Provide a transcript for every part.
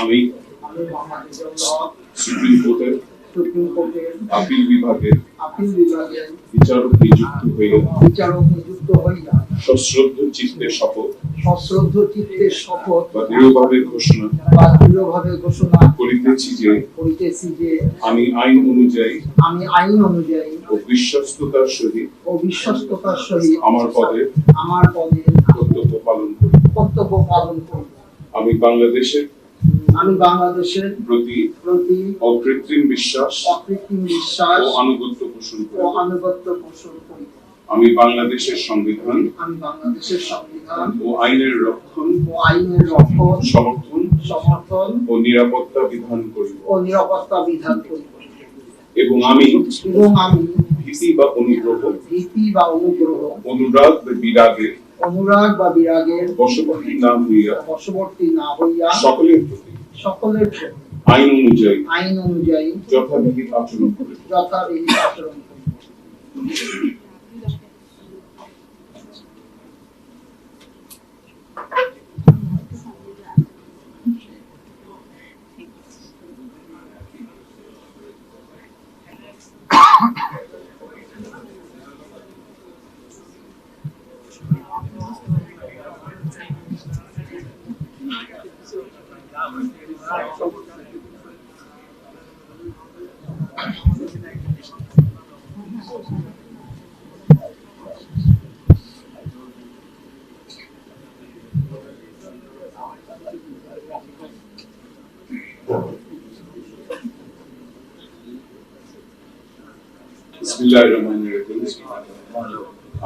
আমি সুপ্রিম কোর্টের আপিল বিভাগের বিচারক নিযুক্ত হইয়া সশ্রদ্ধ চিত্তে শপথ বা দৃঢ়ভাবে ঘোষণা করিতেছি যে আমি আইন অনুযায়ী ও বিশ্বস্ততার সহিত আমার পদে কর্তব্য পালন করি। আমি বাংলাদেশের প্রতি অকৃত্রিম বিশ্বাস ও আনুগত্য পোষণ করি। আমি বাংলাদেশের সংবিধান ও আইনের রক্ষণ সমর্থন ও নিরাপত্তা বিধান করি এবং আমি ভীতি বা অনুগ্রহ অনুরাগ বা বিরাগের বশবর্তী না হইয়া সকলের প্রতি আইন অনুযায়ী যথাবিধি আচরণ করি।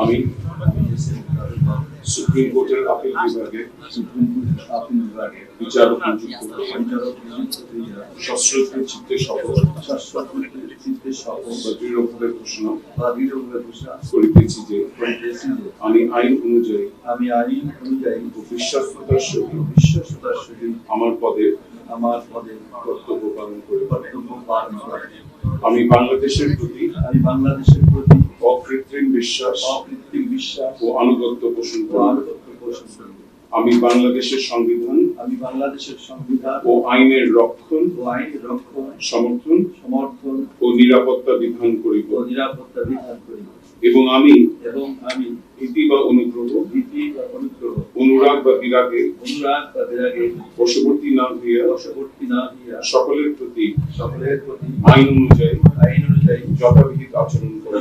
আমি সুপ্রিম কোর্টের আপিল বিভাগের বিচারক নিযুক্ত সশ্রদ্ধ চিত্তে শপথ বা দৃঢ়ভাবে ঘোষণা করিতেছি যে আমি আইন অনুযায়ী ও বিশ্বস্ততার সহিত আমার পদে কর্তব্য পালন করি। আমি বাংলাদেশের প্রতি অকৃত্রিম বিশ্বাস ও আনুগত্য পোষণ করি। আমি বাংলাদেশের সংবিধান ও আইনের রক্ষণ সমর্থন ও নিরাপত্তা বিধান করিব এবং আমি ভীতি বা অনুগ্রহ অনুরাগ বা বিরাগের বশবর্তী না হইয়া সকলের প্রতি আইন অনুযায়ী যথাবিহিত আচরণ করি।